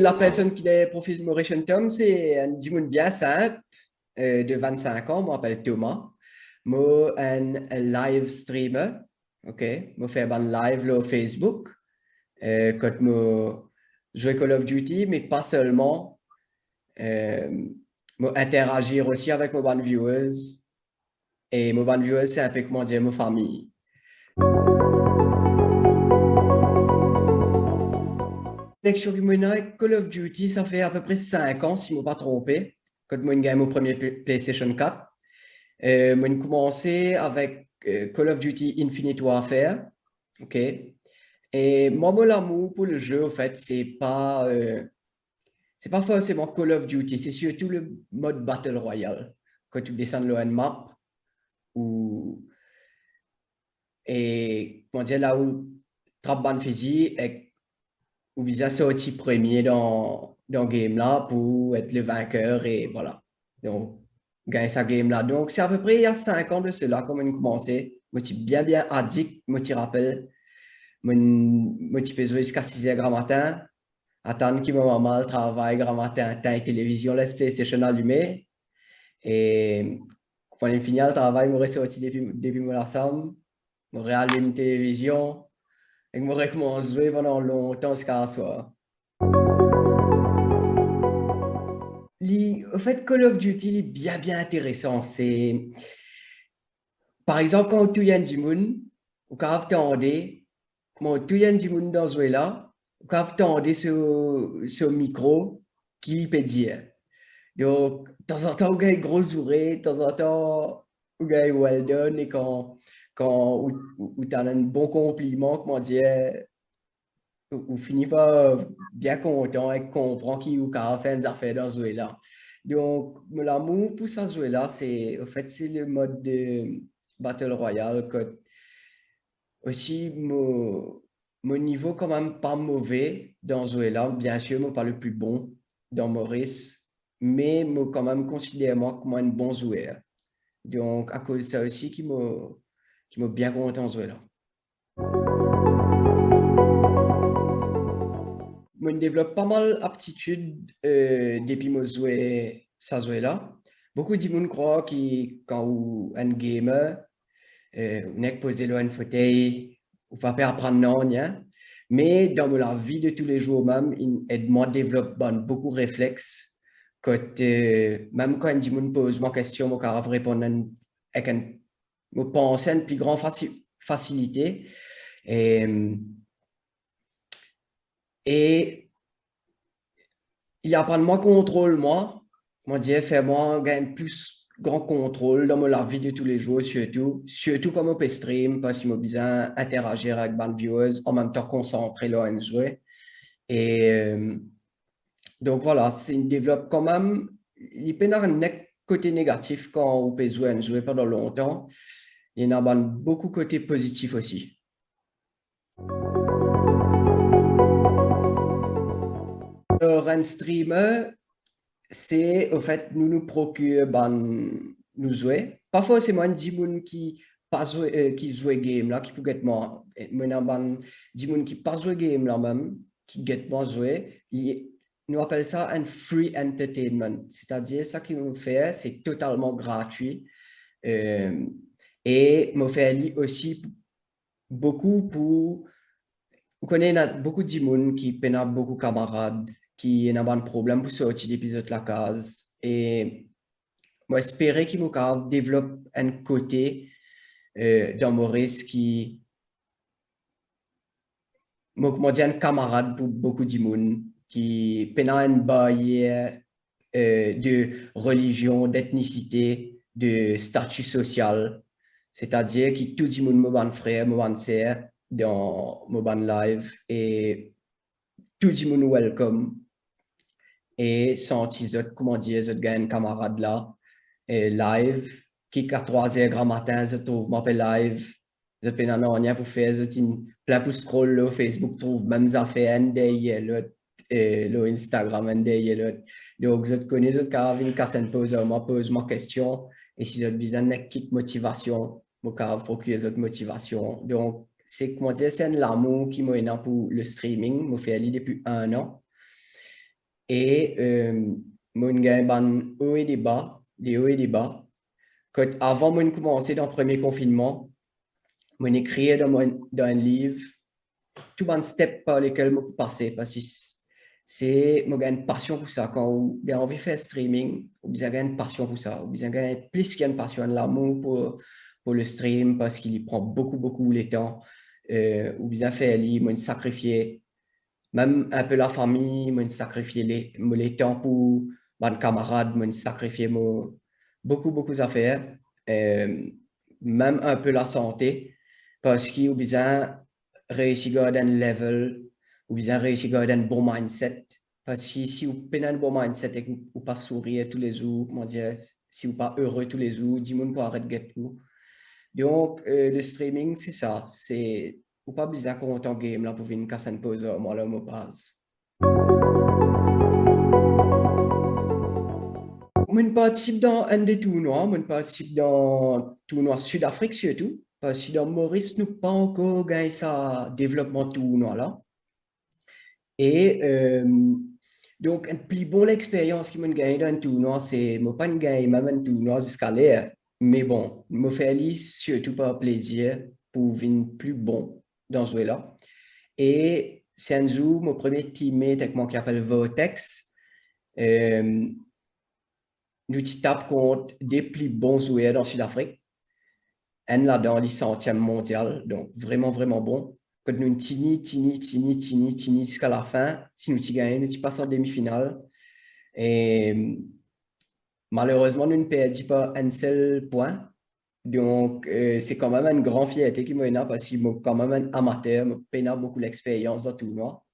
la personne qui est profil Mauritian Tom, c'est un monde bien simple, de 25 ans, moi, m'appelle Thomas. Moi, un live streamer, ok? Moi, fais un live là, au Facebook, quand moi, jouer Call of Duty, mais pas seulement. Moi, interagir aussi avec mes bonnes viewers. Et mes bonnes viewers, c'est un peu, comment dire, ma famille. L'élection du Moyen avec Call of Duty, ça fait à peu près 5 ans, si je ne me pas trompé, quand moi, j'ai gagné mon premier PlayStation 4. Moi, j'ai commencé avec Call of Duty Infinite Warfare. OK? Et moi, mon amour pour le jeu, en fait, c'est pas forcément Call of Duty, c'est surtout le mode Battle Royale. Quand tu descends le map, ou, et comment dire, là où trappe ban physique, et ou bien sorti premier dans game là pour être le vainqueur et voilà. Donc, gagner sa game là. Donc, c'est à peu près il y a 5 ans de cela, comme on a commencé. Moi, je suis bien addict, moi, tu rappelles. Moi, tu peux jouer jusqu'à 6 heures grand matin, attendre qu'il me maman travail grand matin, temps et télévision, laisse PlayStation allumé. Et quand il finit le travail, je reste sorti depuis mon ensemble, je réallume la télévision, et je recommence à jouer pendant longtemps jusqu'à soir. Au fait, Call of Duty est bien intéressant. Par exemple, quand tu es du monde, ou quand tu attendais, quand tu es du monde dans ce jeu-là, quand tu attendais ce micro, qui peut dire. Donc, de temps en temps, on a une grosse oreille, de temps en temps, on a well done, et où tu as un bon compliment, comment dire, ou finit pas bien content et comprend qui ou a fait des affaires dans ce jeu-là. Donc, mon amour pour ce jeu-là, en fait, c'est le mode de Battle Royale. Aussi, mon niveau quand même pas mauvais dans ce jeu-là. Bien sûr, moi pas le plus bon dans Maurice, mais moi quand même considère moi comme un bon joueur. Donc, à cause de ça aussi, qui m'a bien content dans ce jeu-là. Moi, je développe pas mal d'aptitudes depuis que je jouais ça là. Beaucoup de gens croient que quand on est un gamer, on est posé là un fauteuil, ou pas apprendre non, rien. Mais dans la vie de tous les jours même, moi développe beaucoup de réflexes. Même quand un gens pose ma question, je peux répondre avec je pense une plus grande facilité. Et il y a pas de moi contrôle, moi, dire, fais-moi gagner plus grand contrôle dans la vie de tous les jours, surtout comme on peut stream, parce qu'il m'a besoin d'interagir avec les viewers, en même temps concentré là à jouer. Et donc voilà, c'est une développe quand même, il peut y avoir un côté négatif quand on peut jouer pendant longtemps. Il y en a beaucoup de côtés positifs aussi. Alors, un streamer, c'est au fait nous procure nous jouer pas forcément des gens qui pas jouer qui jouent game là qui peut être moi maintenant des gens qui pas jouer game là même qui get moi jouer nous appelle ça un free entertainment, c'est-à-dire ça qui nous fait c'est totalement gratuit. Euh, et me fait aussi beaucoup pour vous connaissez beaucoup de gens qui ont beaucoup de camarades, qui ont un problème pour sortir d'épisode de la case. Et moi, j'espérais qu'ils me développent un côté dans Maurice qui, moi, dit un camarade pour beaucoup de gens, qui ont un barrière de religion, d'ethnicité, de statut social. C'est-à-dire que tout le monde me frère, me sœur dans mon live et tout le monde welcome. Et senti comment dire, je gagne un camarade là, et live, qui à 3 heures grand matin, je trouve, m'appelle live, je peux n'en rien pour faire, je plein pour scroll là, Facebook, trouve même ça fait un day, l'autre, le Instagram, un day, l'autre. Donc, je connais, je carrément, quand ça pose ma question, et si j'ai besoin d'une petite motivation, je procure cette motivation. Donc, c'est, comment dire, c'est l'amour qui m'a pour le streaming, me fait aller depuis 1 an. Et mon gagne ban hauts et des bas, des hauts et des bas. Quand, avant de commencer dans le premier confinement, j'ai écrit dans un livre tout un step par lesquels je peux passer parce que c'est moi une passion pour ça. Quand j'ai envie de faire streaming, j'ai une passion pour ça. J'ai plus qu'une passion, l'amour pour le stream parce qu'il y prend beaucoup le temps. J'ai fait, moi, sacrifier même un peu la famille, moi, sacrifier les temps pour mes camarades, moi, sacrifier beaucoup d'affaires, même un peu la santé, parce qu'il y a besoin réussir à garder un level, ou besoin réussir à garder un bon mindset. Parce que si vous avez un bon mindset et que vous pas sourire tous les jours, comment dire, si vous pas heureux tous les jours, dis-moi pour arrêter de get tout. Donc, le streaming, c'est ça. C'est ou pas besoin qu'on entend game là pour venir casser une pause, moi là, me passe. Je participe dans un des tournois, je participe dans le tournoi Sud-Afrique surtout, parce que dans Maurice, nous pas encore gagné ça développement tournoi là. Et donc, une plus bonne expérience qui m'a gagné dans un tournoi, c'est, moi pas gagné même un tournoi jusqu'à l'air, mais bon, me fait aller surtout par plaisir pour venir plus bon dans ce jeu-là. Et c'est un jour, mon premier teammate avec moi qui s'appelle Vortex, euh, nous tapons contre des plus bons joueurs dans Sud-Afrique. Un là dans les centièmes mondial, donc vraiment bon. Quand nous tini jusqu'à la fin, si nous gagnons, nous passons en demi-finale. Et malheureusement, nous ne perdons pas un seul point. Donc, c'est quand même une grande fierté qui m'a parce que je suis quand même un amateur, je peine beaucoup l'expérience dans le tournoi.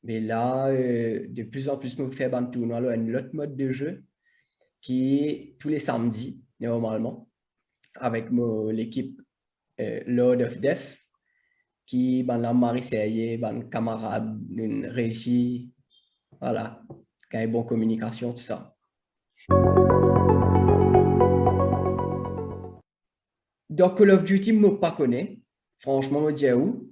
Mais là, de plus en plus, je fais un tournoi, là, un autre mode de jeu qui est tous les samedis, normalement, avec l'équipe Lord of Death, qui, ben, la Marie ben, camarade, une réussi, voilà, qui a une bonne communication, tout ça. Dans Call of Duty, je ne pas connais. Franchement, je dis où.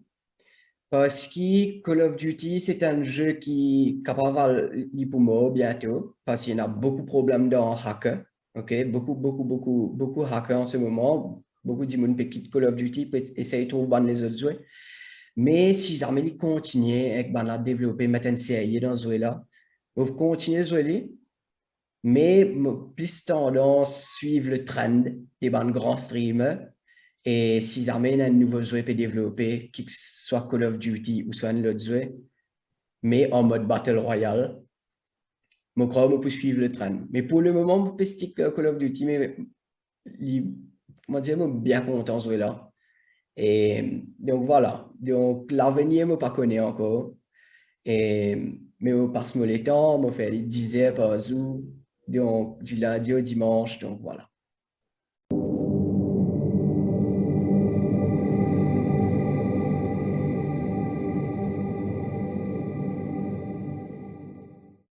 Parce que Call of Duty, c'est un jeu qui est capable de pour moi bientôt. Parce qu'il y en a beaucoup de problèmes dans hacker. OK? Beaucoup de hackers en ce moment. Beaucoup de gens qui quittent Call of Duty pour essayer de trouver les autres jeux. Mais si jamais ils continuent avec la développer, mettre une série dans ce jeu-là, vous continuez à jouer, mais plus tendance à suivre le trend des grands streamers. Et si jamais un nouveau jeu peut développer, qu'il soit Call of Duty ou soit un autre jeu, mais en mode Battle Royale, je crois que je peux suivre le trend. Mais pour le moment, je peux stick Call of Duty, mais comment dire, je suis bien content de jouer là. Et donc voilà, donc l'avenir, je ne pas connais encore. Et, mais je passe le temps, je fais 10 heures par jour, donc du lundi au dimanche, donc voilà.